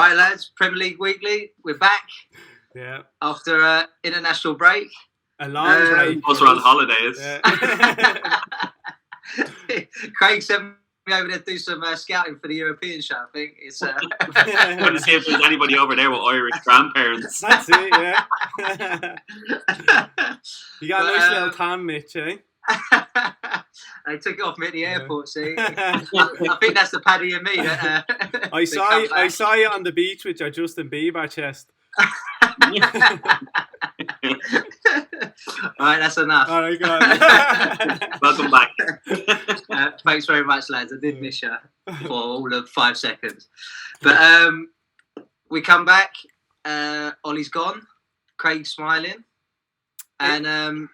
Right, lads, Premier League Weekly, we're back. Yeah. After international break. A long break. Also on holidays. Yeah. Craig sent me over there to do some scouting for the European show, I think. It's I want to see if there's anybody over there with Irish grandparents. That's it, yeah. You got a nice little tan, Mitch, eh? They took it off me at the airport, see? I think that's the Paddy and me. That, I saw you on the beach with your Justin Bieber chest. Right, that's enough. All right, go on. Welcome back. Thanks very much, lads. I did miss you for all of 5 seconds. But we come back. Ollie's gone. Craig's smiling. And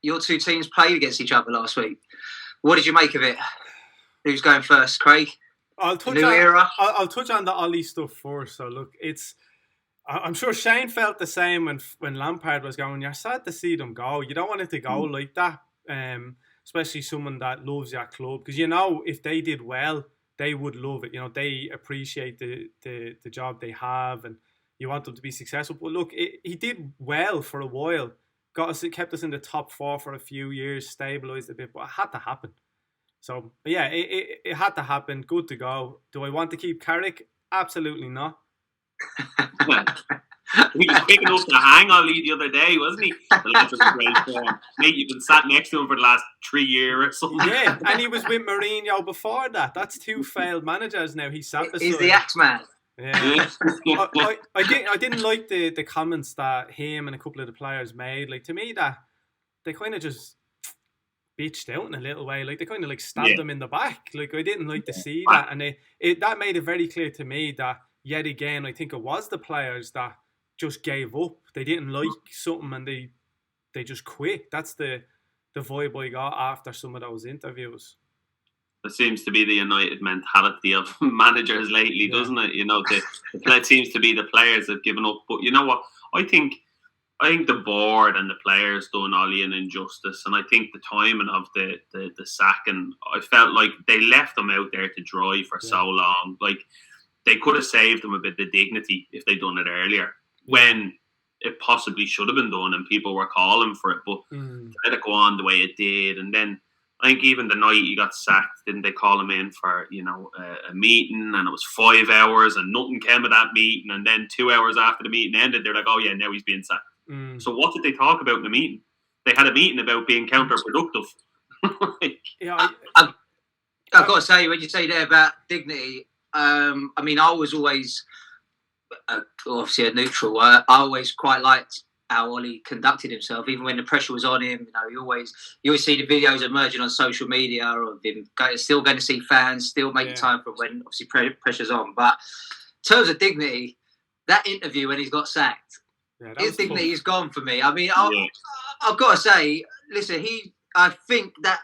your two teams played against each other last week. What did you make of it? Who's going first, Craig? I'll touch on the Ollie stuff first. So look, I'm sure Shane felt the same when Lampard was going. You're sad to see them go. You don't want it to go like that, especially someone that loves your club. Because if they did well, they would love it. They appreciate the job they have, and you want them to be successful. But look, he did well for a while. Kept us in the top 4 for a few years, stabilised a bit, but it had to happen. So, yeah, it had to happen. Good to go. Do I want to keep Carrick? Absolutely not. He was picking up the hang on Lee the other day, wasn't he? The lads was in great form. Mate, you've been sat next to him for the last 3 years or something. Yeah, and he was with Mourinho before that. That's 2 failed managers now. He's sat beside. He's the Axeman. Yeah. I didn't like the comments that him and a couple of the players made. Like, to me, that they kind of just bitched out in a little way. Like, they kind of stabbed them in the back. Like, I didn't like to see that, and that made it very clear to me that yet again, I think it was the players that just gave up. They didn't like something and they just quit. That's the vibe I got after some of those interviews. It seems to be the United mentality of managers lately, doesn't it? It seems to be the players have given up. But you know what? I think the board and the players done Ollie an injustice, and I think the timing of the sack, and I felt like they left them out there to dry for so long. Like, they could have saved them a bit of dignity if they'd done it earlier, when it possibly should have been done and people were calling for it. But let it go on the way it did, and then I think even the night he got sacked, didn't they call him in for a meeting, and it was 5 hours and nothing came of that meeting, and then 2 hours after the meeting ended, they're like, oh yeah, now he's being sacked. So what did they talk about in the meeting? They had a meeting about being counterproductive. I've got to say, when you say there about dignity, I was always obviously a neutral. I always quite liked how Ollie conducted himself, even when the pressure was on him. You always see the videos emerging on social media of him still going to see fans, still making time for when obviously pressure's on. But in terms of dignity, that interview when he's got sacked, his dignity is gone for me. I've got to say, listen, I think that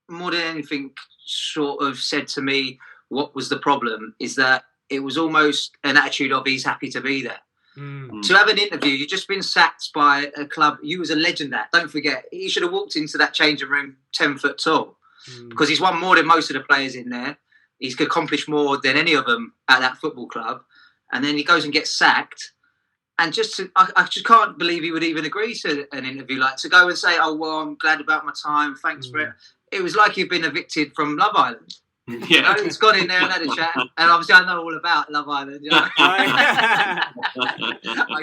more than anything sort of said to me what was the problem is that it was almost an attitude of he's happy to be there. To have an interview, you've just been sacked by a club. You was a legend there. Don't forget, he should have walked into that changing room 10 foot tall because he's won more than most of the players in there. He's accomplished more than any of them at that football club. And then he goes and gets sacked. And I just can't believe he would even agree to an interview, like to go and say, oh, well, I'm glad about my time. Thanks for it. It was like he'd been evicted from Love Island. Yeah. He's gone in there and had a chat. And obviously I know all about Love Island. I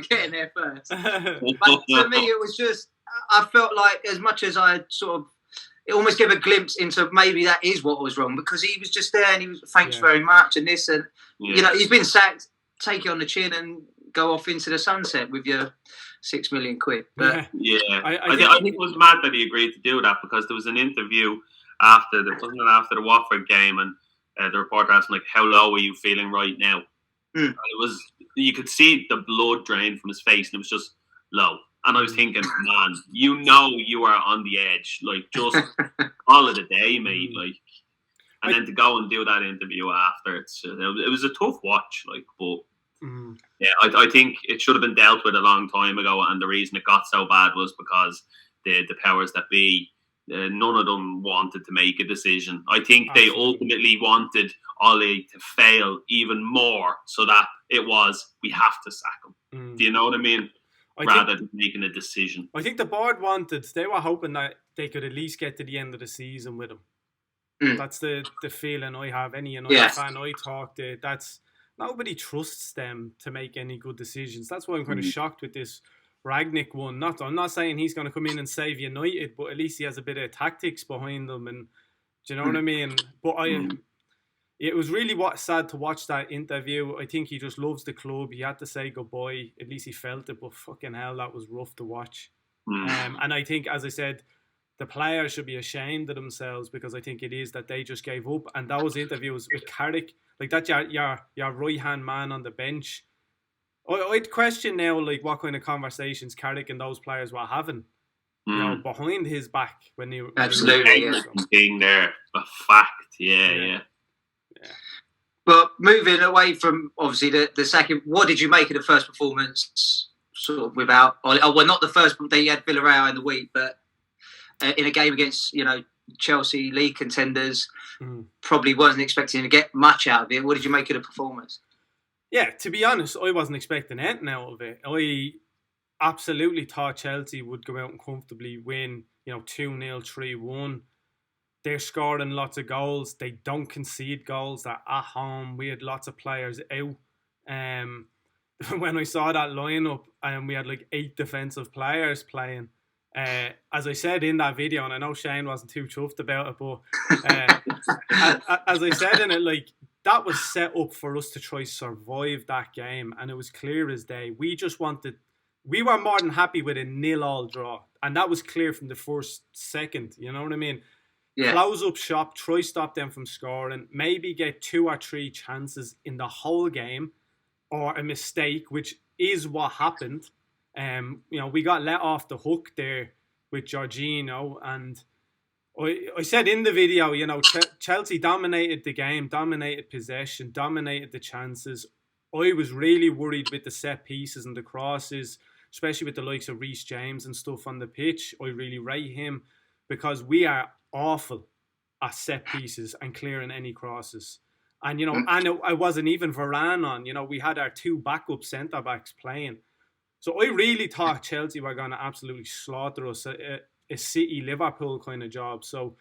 get in there first. But to me, it was just, I felt like as much as I it almost gave a glimpse into maybe that is what was wrong, because he was just there and he was, thanks very much, and this, and he's been sacked, take it on the chin and go off into the sunset with your £6 million. But I think it was mad that he agreed to do that, because there was an interview after the Watford game, and the reporter asked him, like, how low are you feeling right now? And it was, you could see the blood drain from his face, and it was just low. And I was thinking, man, you are on the edge, like, just all of the day, mate, like. And then to go and do that interview after, it was a tough watch, like, but I think it should have been dealt with a long time ago, and the reason it got so bad was because the powers that be none of them wanted to make a decision. I think they ultimately wanted Ollie to fail even more, so that it was, we have to sack him. Do you know what I mean? Rather than making a decision. I think the board they were hoping that they could at least get to the end of the season with him. That's the feeling I have. Any United fan I talk to, that's nobody trusts them to make any good decisions. That's why I'm kind of shocked with this Ragnick one. I'm not saying he's going to come in and save United, but at least he has a bit of tactics behind them. And do you know what I mean? But it was really sad to watch that interview. I think he just loves the club. He had to say goodbye. At least he felt it. But fucking hell, that was rough to watch. And I think, as I said, the players should be ashamed of themselves, because I think it is that they just gave up. And those interviews with Carrick, like that, your right hand man on the bench. I'd question now, like, what kind of conversations Carrick and those players were having, you know, behind his back when they were absolutely being there. A fact, yeah. But moving away from obviously the second, what did you make of the first performance? Sort of without, well, not the first. They had Villarreal in the week, but in a game against Chelsea league contenders, probably wasn't expecting to get much out of it. What did you make of the performance? Yeah, to be honest, I wasn't expecting anything out of it. I absolutely thought Chelsea would go out and comfortably win, 2-0, 3-1. They're scoring lots of goals. They don't concede goals. They're at home. We had lots of players out. When I saw that lineup, and we had like 8 defensive players playing, as I said in that video, and I know Shane wasn't too chuffed about it, but as I said in it, like, that was set up for us to try survive that game, and it was clear as day. We were more than happy with a 0-0 draw, and that was clear from the first second. You know what I mean? Yeah. Close up shop, try stop them from scoring, maybe get 2 or 3 chances in the whole game, or a mistake, which is what happened. We got let off the hook there with Jorginho, and I said in the video, Chelsea dominated the game, dominated possession, dominated the chances. I was really worried with the set pieces and the crosses, especially with the likes of Reece James and stuff on the pitch. I really rate him, because we are awful at set pieces and clearing any crosses. And, and I wasn't even Varane on. We had our 2 backup centre-backs playing. So I really thought Chelsea were going to absolutely slaughter us, a City-Liverpool kind of job. So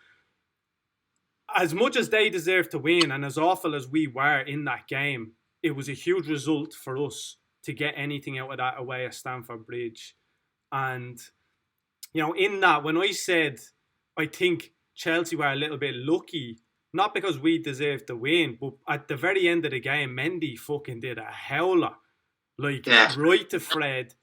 as much as they deserve to win, and as awful as we were in that game, it was a huge result for us to get anything out of that away at Stamford Bridge. And, in that, when I said I think Chelsea were a little bit lucky, not because we deserved to win, but at the very end of the game, Mendy fucking did a howler. Right to Fred.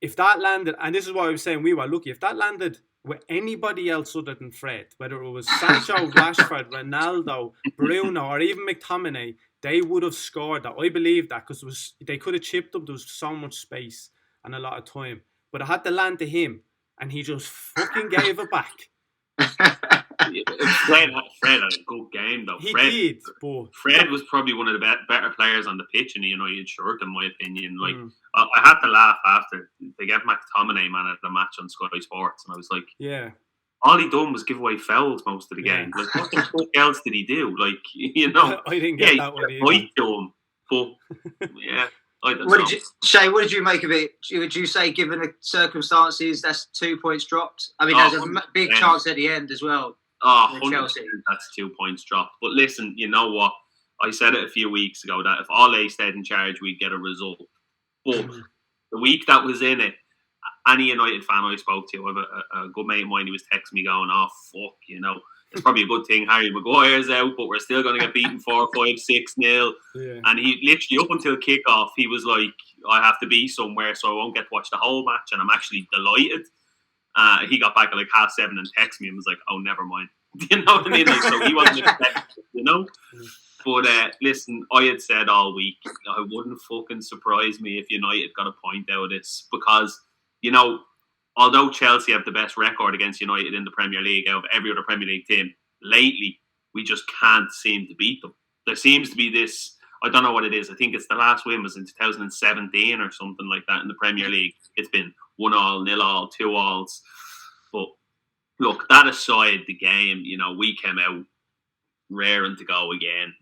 If that landed, and this is what I was saying, we were lucky. If that landed with anybody else other than Fred, whether it was Sancho, Rashford, Ronaldo, Bruno, or even McTominay, they would have scored that. I believe that, because they could have chipped up. There was so much space and a lot of time. But it had to land to him, and he just fucking gave it back. Fred had a good game, though. Fred was probably one of the better players on the pitch in the United shirt, in my opinion. Like, I had to laugh after they gave McTominay man at the match on Sky Sports, and I was like, yeah. All he done was give away fouls most of the game. Like, what the fuck else did he do? Like, I didn't get that one either. He to him, but yeah. Shay, what did you make of it? Would you say, given the circumstances, that's 2 points dropped? I mean, there's a big chance at the end as well. Chelsea. That's 2 points dropped. But listen, you know what? I said it a few weeks ago that if Ole stayed in charge, we'd get a result. But the week that was in it, any United fan I spoke to, I have a good mate of mine who was texting me going, fuck, it's probably a good thing Harry Maguire's out, but we're still going to get beaten 4-5, 6-0. Yeah. And he literally, up until kickoff, he was like, I have to be somewhere, so I won't get to watch the whole match, and I'm actually delighted. He got back at like 7:30 and texted me and was like, oh, never mind. You know what I mean? Like, so he wasn't expecting, But listen, I had said all week, it wouldn't fucking surprise me if United got a point out of this, because, although Chelsea have the best record against United in the Premier League out of every other Premier League team, lately, we just can't seem to beat them. There seems to be this, I don't know what it is, I think it's the last win was in 2017 or something like that in the Premier League. It's been 1-0, 0-0, 2-0. But look, that aside, the game, we came out raring to go again.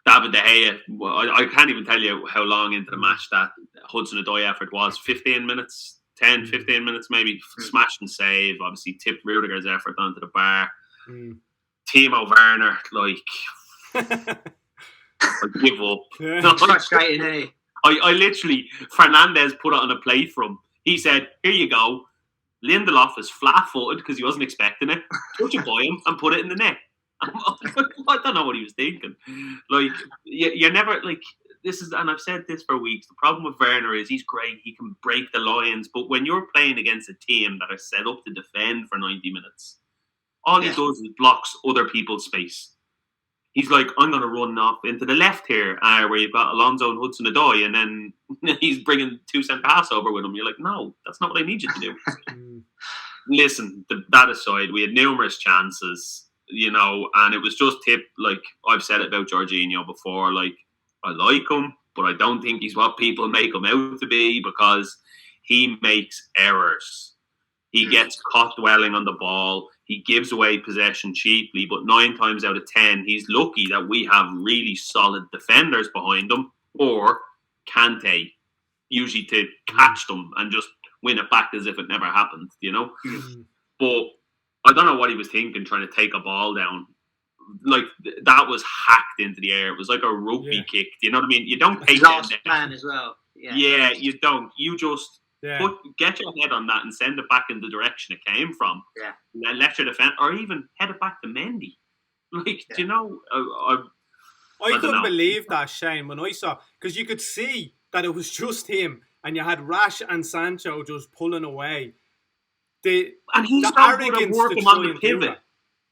David De Gea, I can't even tell you how long into the match that Hudson-Odoi effort was. 15 minutes, 10, 15 minutes maybe. Smash and save. Obviously tipped Rudiger's effort onto the bar. Timo Werner, I give up. Yeah. Frustrating, eh? I literally, Fernandez put it on a plate for him. He said, here you go. Lindelof is flat-footed because he wasn't expecting it. Touch it by him and put it in the net. I don't know what he was thinking. You're never, this is, and I've said this for weeks, the problem with Werner is he's great, he can break the lines, but when you're playing against a team that are set up to defend for 90 minutes, all he does is blocks other people's space. He's like, I'm going to run off into the left here, where you've got Alonso and Hudson-Odoi, and then he's bringing 2 centre-halves over with him. You're like, no, that's not what I need you to do. Listen, that aside, we had numerous chances, and it was just tipped, like I've said about Jorginho before, I like him, but I don't think he's what people make him out to be, because he makes errors. He gets caught dwelling on the ball. He gives away possession cheaply, but 9 times out of 10, he's lucky that we have really solid defenders behind him, or Kante, usually to catch them and just win it back as if it never happened, But I don't know what he was thinking, trying to take a ball down. That was hacked into the air. It was like a rugby kick. Do you know what I mean? You don't take last man as well. Yeah, you don't. You just get your head on that and send it back in the direction it came from. Yeah. And let your defense, or even head it back to Mendy. Do you know? I couldn't believe that, Shane, when I saw, because you could see that it was just him, and you had Rash and Sancho just pulling away. And he's not good at working on the pivot.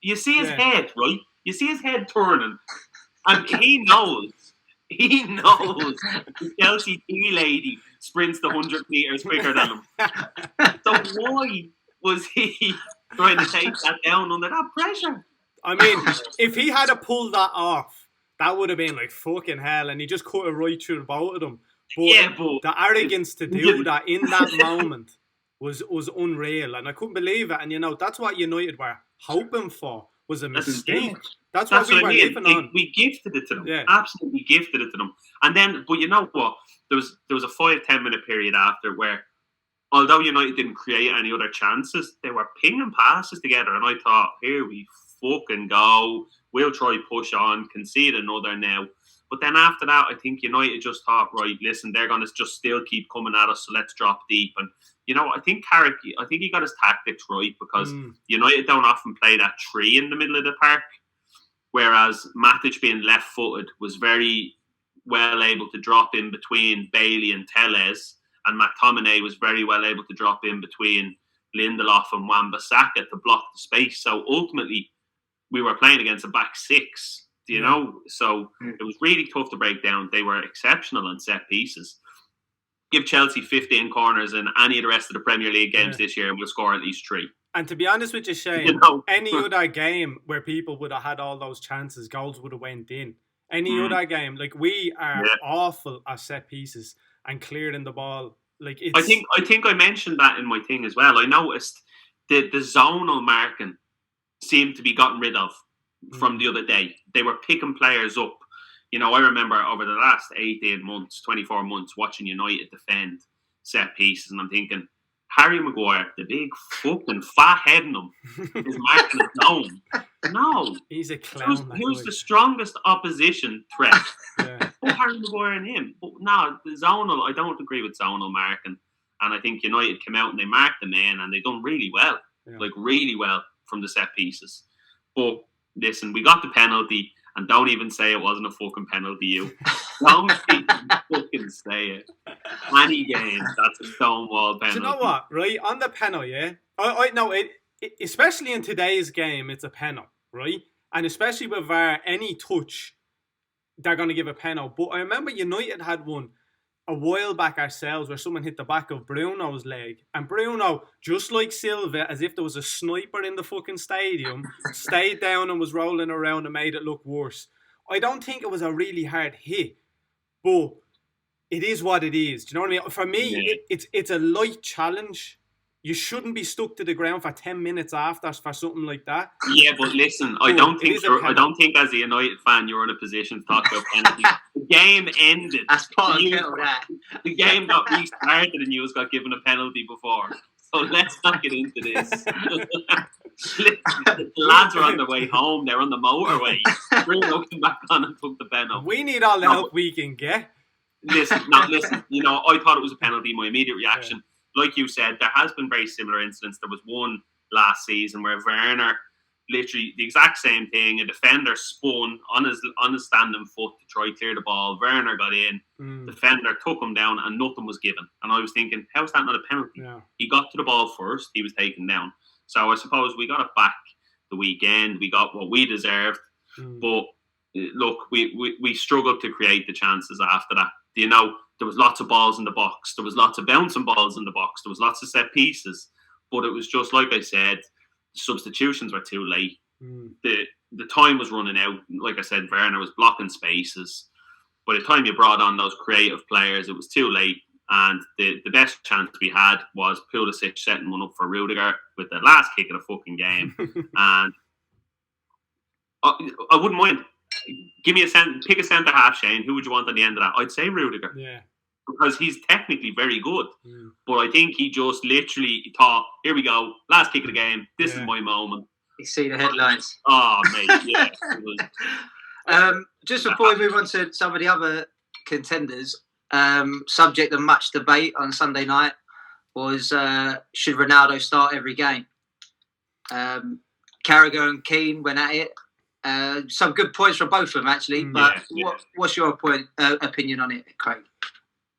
You see his head, right? You see his head turning, and he knows. He knows the Chelsea tea lady sprints the 100 metres quicker than him. So why was he trying to take that down under that pressure? I mean, if he had to pull that off, that would have been like fucking hell, and he just cut it right through the both of them. But the arrogance to do that in that moment was unreal, and I couldn't believe it. And that's what United were hoping for, was a mistake. That's what we were living on. We gifted it to them. Yeah. Absolutely gifted it to them. And then, but you know what? There was a 5-10 minute period after where, although United didn't create any other chances, they were pinging passes together. And I thought, here we fucking go. We'll try push on, concede another now. But then after that, I think United just thought, right, listen, they're going to just still keep coming at us, so let's drop deep. And, I think Carrick, he got his tactics right, because United don't often play that 3 in the middle of the park. Whereas Matic, being left-footed, was very well able to drop in between Bailey and Tellez, and McTominay was very well able to drop in between Lindelof and Wan-Bissaka to block the space. So ultimately, we were playing against a back 6, do you know? So it was really tough to break down. They were exceptional on set pieces. Give Chelsea 15 corners in any of the rest of the Premier League games this year, and we'll score at least 3. And to be honest with you, Shane, any other game where people would have had all those chances, goals would have went in. Any other game, we are awful at set pieces and clearing the ball. I think I mentioned that in my thing as well. I noticed the zonal marking seemed to be gotten rid of from the other day. They were picking players up. I remember over the last 18 months, 24 months, watching United defend set pieces, and I'm thinking, Harry Maguire, the big fucking fat head in him, is marking his own. No. He's a clown. Who's the strongest opposition threat? Put Harry Maguire and him. But no, the zonal, I don't agree with zonal marking. And I think United came out and they marked the man, and they done really well. Really well from the set pieces. But listen, we got the penalty, and don't even say it wasn't a fucking penalty, you. Don't even fucking say it. Any game, that's a stonewall penalty. Do you know what, right? On the penalty, I know it, especially in today's game, it's a penalty, right? And especially with VAR, any touch, they're going to give a penalty. But I remember United had one a while back ourselves where someone hit the back of Bruno's leg, and Bruno, just like Silva, as if there was a sniper in the fucking stadium, stayed down and was rolling around and made it look worse. I don't think it was a really hard hit, but it is what it is. Do you know what I mean? For me, it's a light challenge. you shouldn't be stuck to the ground for 10 minutes after for something like that. Yeah, but listen, I don't think as a United fan you're in a position to talk about penalties. The game ended. That's part of that. The game got restarted and you got given a penalty before. So let's not get into this. The lads are on their way home. They're on the motorway. Bruno came back on and took the penalty. We need all the help we can get. Listen. You know, I thought it was a penalty. My immediate reaction, like you said, there has been very similar incidents. There was one last season where Werner, literally the exact same thing. A defender spun on his standing foot to try clear the ball. Werner got in. Defender took him down, and nothing was given. And I was thinking, how is that not a penalty? Yeah. He got to the ball first. He was taken down. So I suppose we got it back the weekend. We got what we deserved. But look, we struggled to create the chances after that. You know, there was lots of balls in the box. There was lots of bouncing balls in the box. There was lots of set pieces. But it was just, like I said, the substitutions were too late. The time was running out. Like I said, Werner was blocking spaces. By the time you brought on those creative players, it was too late. And the best chance we had was Pulisic setting one up for Rudiger with the last kick of the fucking game. And I wouldn't mind. Pick a centre half, Shane. Who would you want on the end of that? I'd say Rudiger. Yeah. Because he's technically very good. But I think he just literally thought, here we go, last kick of the game. This is my moment. You see the headlines. Oh, mate, yeah. Just before we move on to some of the other contenders, subject of much debate on Sunday night was should Ronaldo start every game? Carragher and Keane went at it. Some good points from both of them, actually. But what's your opinion on it, Craig?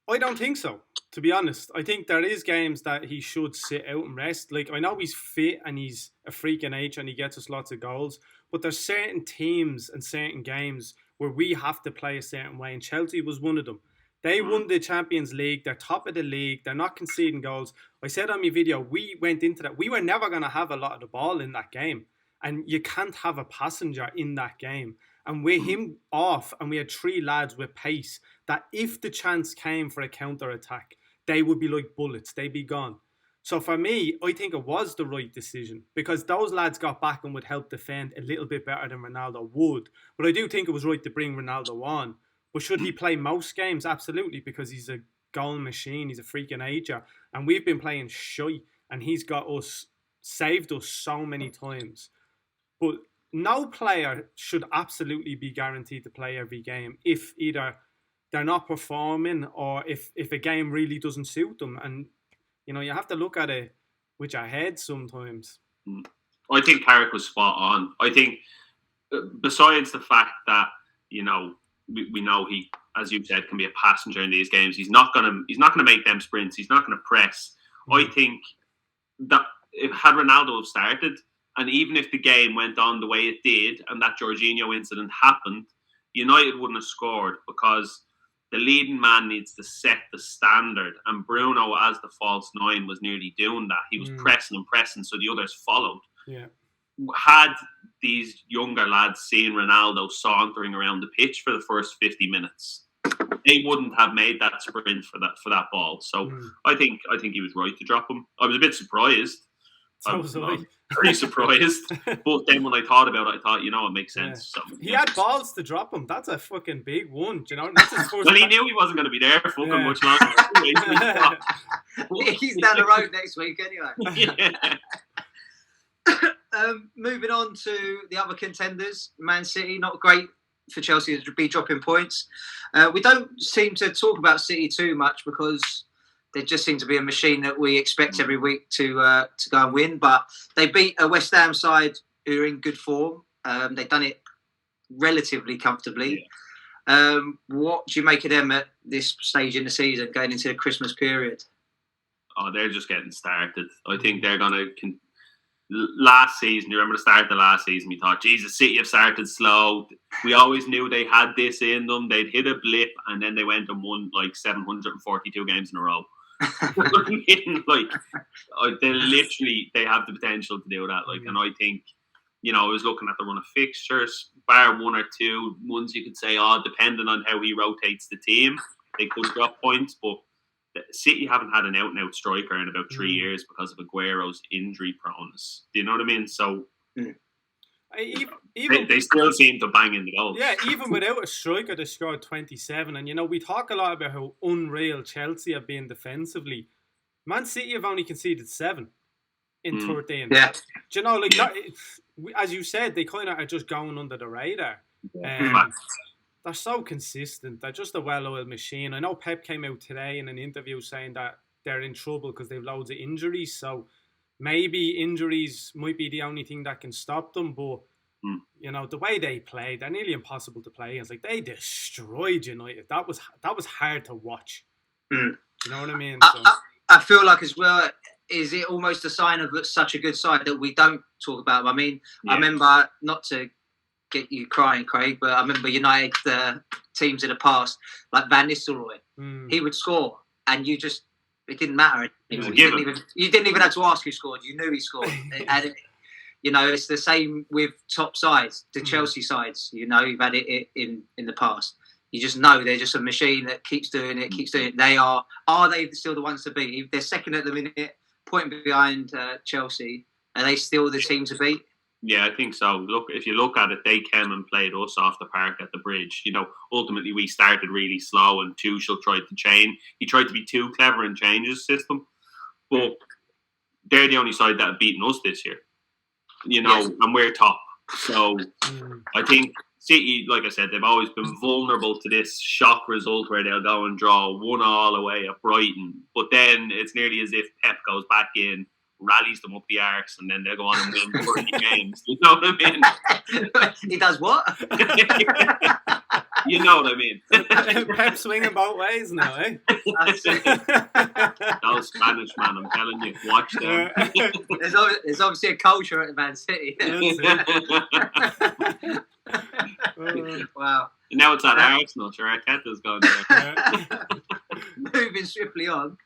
I don't think so, to be honest. I think there is games that he should sit out and rest. Like, I know he's fit and he's a freak of nature and he gets us lots of goals, but there's certain teams and certain games where we have to play a certain way, and Chelsea was one of them. They won the Champions League. They're top of the league. They're not conceding goals. I said on my video, we went into that. We were never going to have a lot of the ball in that game. And you can't have a passenger in that game. And with him off, and we had three lads with pace, that if the chance came for a counter-attack, they would be like bullets. They'd be gone. So for me, I think it was the right decision, because those lads got back and would help defend a little bit better than Ronaldo would. But I do think it was right to bring Ronaldo on. But should he play most games? Absolutely, because he's a goal machine. He's a freak of nature. And we've been playing shy, and he's got us, saved us so many times. But no player should absolutely be guaranteed to play every game if either they're not performing or if a game really doesn't suit them. And, you know, you have to look at it with your head sometimes. I think Carrick was spot on. I think, besides the fact that, you know, we know he, as you said, can be a passenger in these games. He's not gonna make them sprints. He's not gonna press. I think that if had Ronaldo have started, and even if the game went on the way it did, and that Jorginho incident happened, United wouldn't have scored, because the leading man needs to set the standard. And Bruno, as the false nine, was nearly doing that. He was pressing and pressing, so the others followed. Yeah. Had these younger lads seen Ronaldo sauntering around the pitch for the first 50 minutes, they wouldn't have made that sprint for that ball. So I think he was right to drop him. I was a bit surprised. I was pretty surprised. But then when I thought about it, I thought, you know, it makes sense. Yeah. So, he had balls to drop him. That's a fucking big one. Do you know? That's his first well, he knew he wasn't going to be there fucking much longer. He's down the road next week anyway. Moving on to the other contenders, Man City. Not great for Chelsea to be dropping points. We don't seem to talk about City too much, because they just seem to be a machine that we expect every week to go and win. But they beat a West Ham side who are in good form. They've done it relatively comfortably. Yeah. What do you make of them at this stage in the season, going into the Christmas period? Oh, they're just getting started. I think they're going to... Last season, you remember the start of the last season, we thought, Jesus, City have started slow. We always knew they had this in them. They'd hit a blip, and then they went and won like 742 games in a row. They have the potential to do that. And I think, you know, I was looking at the run of fixtures, bar one or two ones you could say, depending on how he rotates the team, they could drop points. But City haven't had an out-and-out striker in about 3 years because of Aguero's injury proneness. Do you know what I mean? So they still seem to bang in the goals. Yeah, even without a striker, they scored 27. And, we talk a lot about how unreal Chelsea have been defensively. Man City have only conceded 7 in 13. Yeah. Do you know, as you said, they kind of are just going under the radar. They're so consistent. They're just a well-oiled machine. I know Pep came out today in an interview saying that they're in trouble because they've loads of injuries. So maybe injuries might be the only thing that can stop them. But, the way they play, they're nearly impossible to play against. Like, they destroyed United. That was hard to watch. You know what I mean? I feel like as well, is it almost a sign of such a good side that we don't talk about? I mean, I remember, not to get you crying, Craig, but I remember United teams in the past, like Van Nistelrooy, he would score, and it didn't matter. You didn't even have to ask who scored. You knew he scored. And it's the same with top sides, the Chelsea sides. You've had it in the past. You just know they're just a machine that keeps doing it. They are they still the ones to beat? They're second at the minute, point behind Chelsea. Are they still the team to beat? Yeah, I think so. Look, if you look at it, they came and played us off the park at the Bridge. Ultimately we started really slow, and Tuchel tried to change. He tried to be too clever and change his system. But they're the only side that have beaten us this year. And we're top. So I think City, like I said, they've always been vulnerable to this shock result where they'll go and draw 1-1 away at Brighton. But then it's nearly as if Pep goes back in, rallies them up the arse, and then they'll go on and win 40 games. You know what I mean? He does what? You know what I mean? Pep swinging both ways now, eh? Those Spanish, man, I'm telling you, watch them. There's obviously a culture at Man City. Wow. Now it's at Arsenal, sure, Arteta's going there. Moving swiftly on.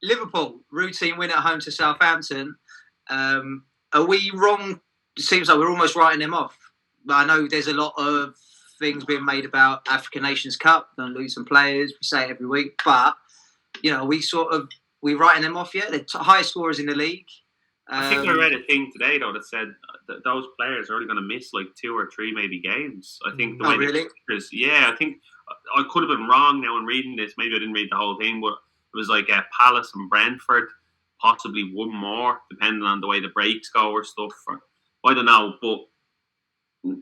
Liverpool, routine win at home to Southampton. Are we wrong? It seems like we're almost writing them off. But I know there's a lot of things being made about African Nations Cup, don't lose some players. We say it every week. But, we writing them off yet? They're highest scorers in the league. I think I read a thing today, though, that said that those players are only going to miss like 2 or 3 maybe games. I think the way really? I think I could have been wrong now in reading this. Maybe I didn't read the whole thing, but it was like Palace and Brentford, possibly one more, depending on the way the breaks go or stuff. I don't know, but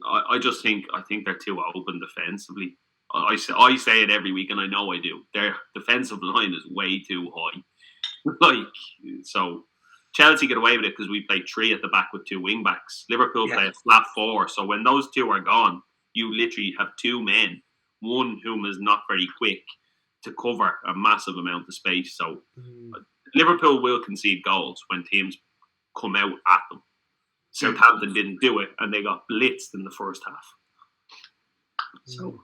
I just think they're too open defensively. I say it every week, and I know I do. Their defensive line is way too high. So Chelsea get away with it because we play 3 at the back with 2 wing backs. Liverpool play a flat 4. So when those 2 are gone, you literally have 2 men, one whom is not very quick, to cover a massive amount of space. So Liverpool will concede goals when teams come out at them. Southampton didn't do it, and they got blitzed in the first half. So,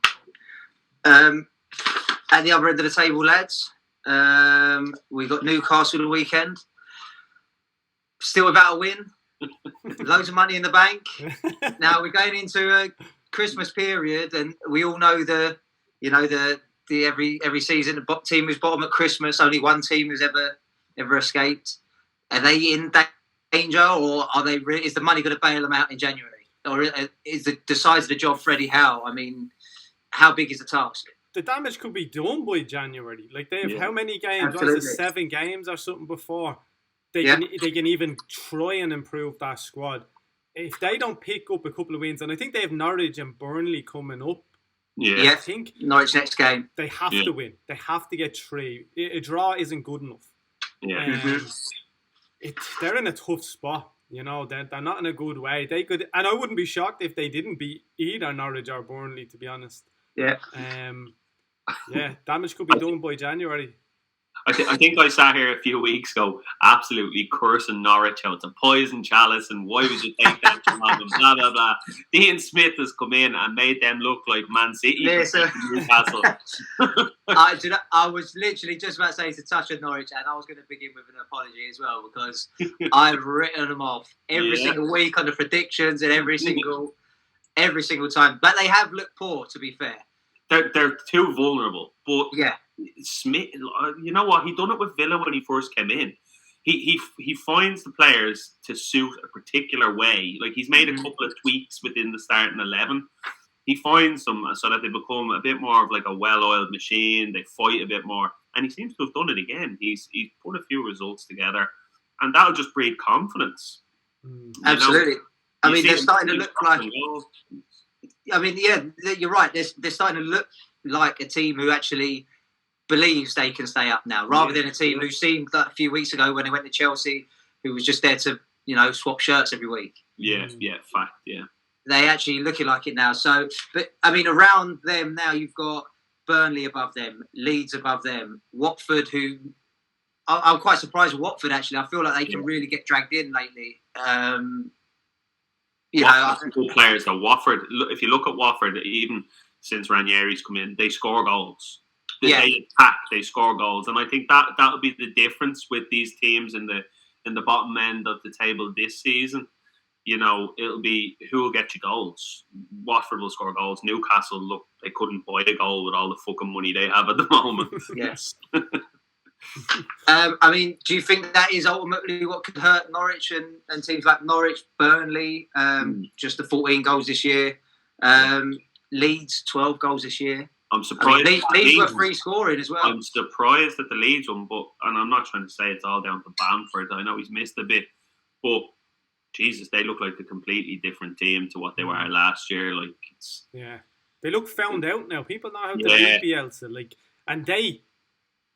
at the other end of the table, lads, we got Newcastle the weekend. Still without a win. Loads of money in the bank. Now we're going into a Christmas period, and we all know the every season the team who's bottom at Christmas, only one team who's ever escaped. Are they in danger, or are they? Is the money going to bail them out in January, or is the size of the job Freddie Howe? I mean, how big is the task? The damage could be done by January. Like they have how many games? Absolutely. Was it 7 games or something before? They can even try and improve that squad. If they don't pick up a couple of wins, and I think they have Norwich and Burnley coming up. Yeah, I think Norwich next game. They have to win. They have to get 3. A draw isn't good enough. Yeah, they're in a tough spot. They're not in a good way. They could, and I wouldn't be shocked if they didn't beat either Norwich or Burnley, to be honest. Yeah. Damage could be done by January. I think I sat here a few weeks ago absolutely cursing Norwich out. It's a poison chalice, and why would you take that from them? Blah, blah, blah. Dean Smith has come in and made them look like Man City. Newcastle. I was literally just about to say to touch on Norwich, and I was going to begin with an apology as well, because I've written them off every single week on the predictions and every single time. But they have looked poor, to be fair. They're too vulnerable, but Smith, you know what? He done it with Villa when he first came in. He finds the players to suit a particular way. Like he's made a couple of tweaks within the starting 11. He finds them so that they become a bit more of like a well-oiled machine. They fight a bit more, and he seems to have done it again. He's put a few results together, and that'll just breed confidence. Absolutely. I mean, they're starting to look like. I mean, yeah, you're right. They're starting to look like a team who actually believes they can stay up now, rather than a team who seemed like a few weeks ago when they went to Chelsea, who was just there to swap shirts every week. Yeah, fact, yeah. They actually looking like it now. So, but I mean, around them now, you've got Burnley above them, Leeds above them, Watford, who I'm quite surprised with Watford. Actually, I feel like they can really get dragged in lately. Good players though. Watford. If you look at Watford, even since Ranieri's come in, they score goals. They attack. They score goals, and I think that'll be the difference with these teams in the bottom end of the table this season. It'll be who will get you goals. Watford will score goals. Newcastle, look, they couldn't buy a goal with all the fucking money they have at the moment. Yes. I mean, do you think that is ultimately what could hurt Norwich and teams like Norwich, Burnley, just the 14 goals this year, Leeds, 12 goals this year? I'm surprised. Leeds were free scoring as well. I'm surprised at the Leeds one, and I'm not trying to say it's all down to Bamford. I know he's missed a bit, but Jesus, they look like a completely different team to what they were last year. Like they look found out now. People know how to beat Bielsa,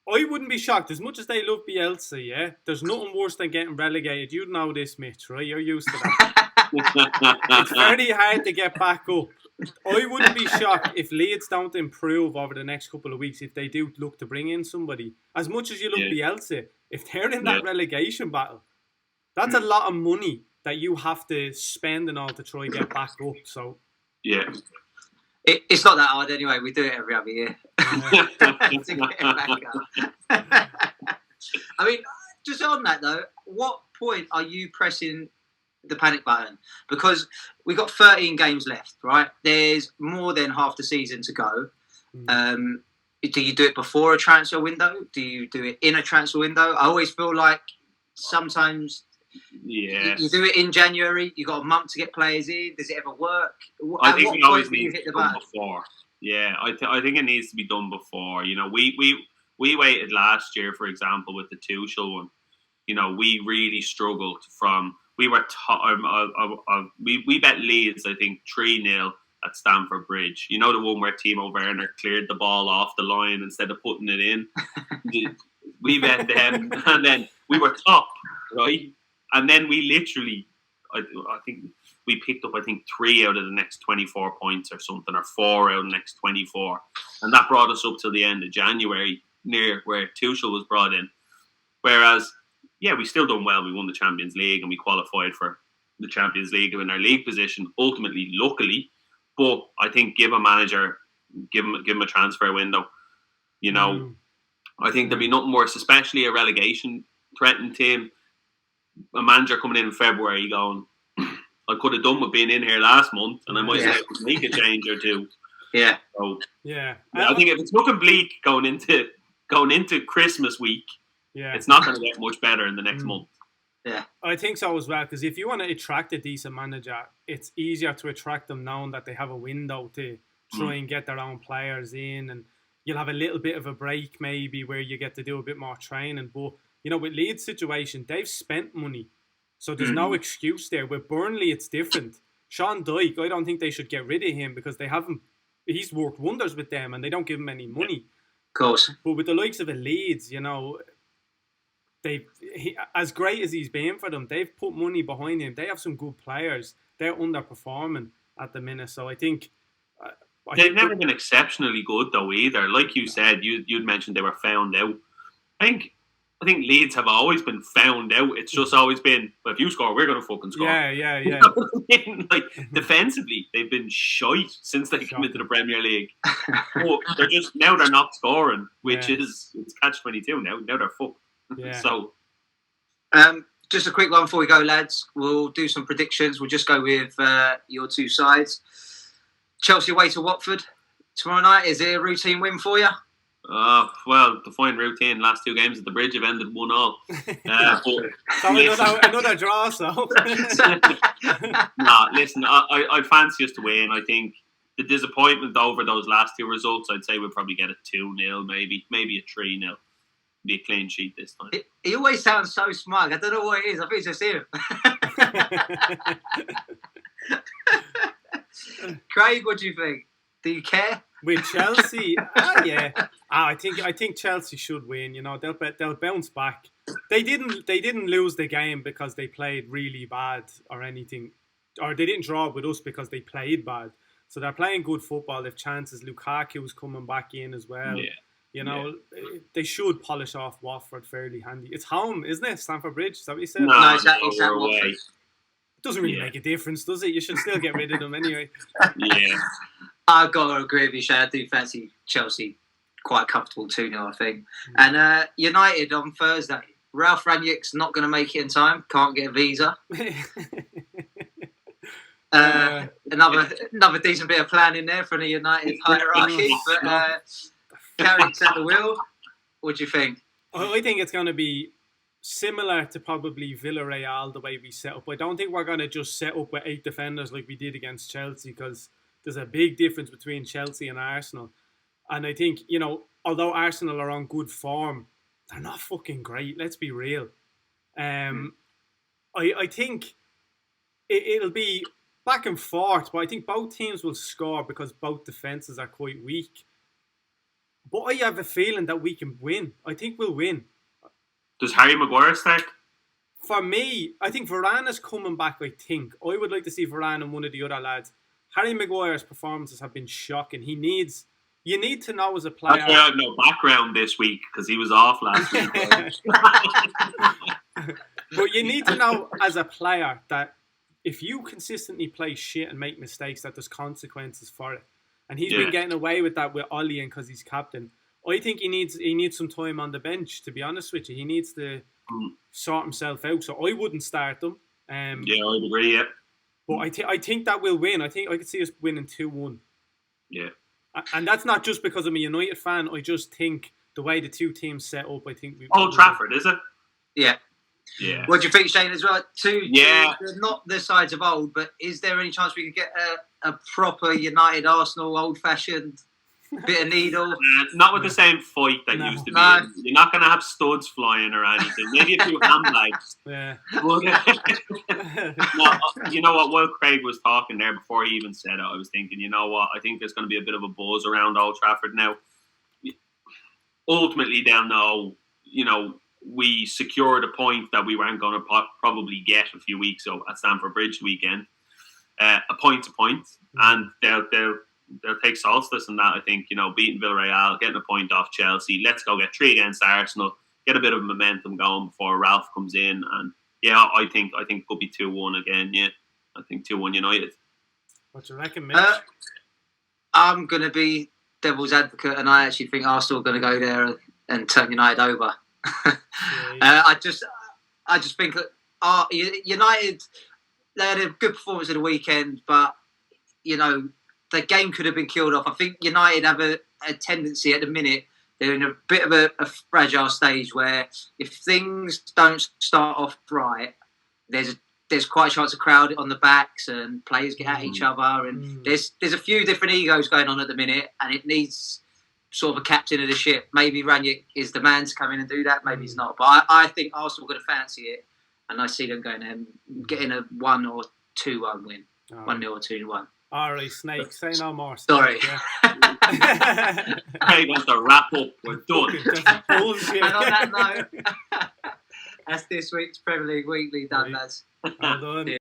I wouldn't be shocked as much as they love Bielsa. Yeah, there's nothing worse than getting relegated. You know this, Mitch, right? You're used to that. It's very hard to get back up. I wouldn't be shocked if Leeds don't improve over the next couple of weeks if they do look to bring in somebody. As much as you love Bielsa, if they're in that relegation battle, that's a lot of money that you have to spend and all to try and get back up. So it's not that hard anyway. We do it every other year to get it back up. I mean, just on that though, what point are you pressing the panic button? Because we've got 13 games left, right? There's more than half the season to go. Do you do it before a transfer window? Do you do it in a transfer window? I always feel like sometimes you do it in January. You got a month to get players in. Does it ever work? I think we always need to done before. Yeah, I think it needs to be done before. We waited last year, for example, with the Tuchel one. We really struggled from. We were we bet Leeds, I think 3-0 at Stamford Bridge. The one where Timo Werner cleared the ball off the line instead of putting it in. We bet them, and then we were top, right? And then we literally, I think we picked up 3 out of the next 24 points or something, or 4 out of the next 24, and that brought us up till the end of January, near where Tuchel was brought in. Whereas, we still done well. We won the Champions League and we qualified for the Champions League in our league position, ultimately, luckily. But I think give a manager, give him a transfer window. I think there'd be nothing worse, especially a relegation threatened team. A manager coming in February going, I could have done with being in here last month, and I might have to make a change or two. Yeah. So, I think if it's looking bleak going into Christmas week, it's not going to get much better in the next month. Yeah, I think so as well, because if you want to attract a decent manager, it's easier to attract them knowing that they have a window to try and get their own players in, and you'll have a little bit of a break maybe where you get to do a bit more training. But with Leeds' situation, they've spent money, so there's no excuse there. With Burnley, it's different. Sean Dyche, I don't think they should get rid of him because they haven't. He's worked wonders with them, and they don't give him any money. Of course. But with the likes of a Leeds, as great as he's been for them, they've put money behind him. They have some good players. They're underperforming at the minute, so I think they've never been exceptionally good though either. Like you said, you'd mentioned they were found out. I think Leeds have always been found out. It's just always been, well, if you score, we're going to fucking score. Yeah. You know what I mean? Like, defensively, they've been shite since they came into the Premier League. But they're not scoring, which is, it's catch-22 now. Now they're fucked. Yeah. So, just a quick one before we go, lads. We'll do some predictions. We'll just go with your two sides. Chelsea away to Watford tomorrow night. Is it a routine win for you? Well, the fine routine. Last 2 games at the Bridge have ended 1-1. So another draw. So nah, listen, I'd fancy us to win. I think the disappointment over those last 2 results, I'd say we'll probably get a 2-0, maybe a 3-0. Be a clean sheet this time. He always sounds so smug. I don't know what it is. I think it's just him. Craig, what do you think? Do you care? With Chelsea, yeah. I think Chelsea should win. You know, they'll bounce back. They didn't lose the game because they played really bad or anything, or they didn't draw with us because they played bad. So they're playing good football. They've chances. Lukaku's coming back in as well. Yeah. You know, they should polish off Watford fairly handy. It's home, isn't it? Stamford Bridge, is that what you said? No, it's at Watford. It doesn't really make a difference, does it? You should still get rid of them anyway. Yeah. I've got to agree with you, Shay. I do fancy Chelsea quite comfortable 2-0, I think. And United on Thursday. Ralph Rangnick's not going to make it in time. Can't get a visa. Another decent bit of planning there from the United hierarchy. But Carrick's at the wheel. What do you think? I think it's going to be similar to probably Villarreal, the way we set up. I don't think we're going to just set up with 8 defenders like we did against Chelsea, because there's a big difference between Chelsea and Arsenal. And I think, you know, although Arsenal are on good form, they're not fucking great. Let's be real. I think it'll be back and forth, but I think both teams will score because both defences are quite weak. But I have a feeling that we can win. I think we'll win. Does Harry Maguire start? For me, I think Varane is coming back, I think. I would like to see Varane and one of the other lads. Harry Maguire's performances have been shocking. You need to know as a player. That's why I have no background this week, because he was off last week. But you need to know as a player that if you consistently play shit and make mistakes, that there's consequences for it. And he's been getting away with that with Ollie, and because he's captain. I think he needs some time on the bench, to be honest with you. He needs to sort himself out. So I wouldn't start them. I'd agree, yeah. But I think that we'll win. I think I could see us winning 2-1. Yeah. And that's not just because I'm a United fan. I just think the way the two teams set up, I think we. Old Trafford, is it? Yeah. Yeah. What do you think, Shane, as well? Yeah. Not the sides of old, but is there any chance we could get a proper United Arsenal old-fashioned bit of needle? Not with the same fight that used to be. You're not going to have studs flying or anything. Maybe a few ham legs. Yeah. No, you know what? While Craig was talking there, before he even said it, I was thinking, you know what? I think there's going to be a bit of a buzz around Old Trafford now. Ultimately, they'll know, you know, we secured a point that we weren't going to probably get a few weeks ago at Stamford Bridge weekend. A point to point, and they'll take solstice in that. I think, you know, beating Villarreal, getting a point off Chelsea. Let's go get 3 against Arsenal, get a bit of momentum going before Ralph comes in, and I think it could be 2-1 again. Yeah, I think 2-1 United. What do you reckon, Mitch? I'm going to be devil's advocate, and I actually think Arsenal are going to go there and turn United over. I just think that United, they had a good performance at the weekend, but you know the game could have been killed off. I think United have a tendency at the minute. They're in a bit of a fragile stage where if things don't start off right, there's quite a chance of crowd on the backs and players get at each other, and there's a few different egos going on at the minute, and it needs sort of a captain of the ship. Maybe Rangnick is the man to come in and do that. Maybe he's not. But I think Arsenal are going to fancy it, and I see them going and getting a 1 or 2-1 win. 1-0 or 2-1. All right, Snake. Say no more. Snake. Sorry. Craig wants to wrap up. We're done. Bullshit. And on that note, that's this week's Premier League Weekly done, lads. Well done.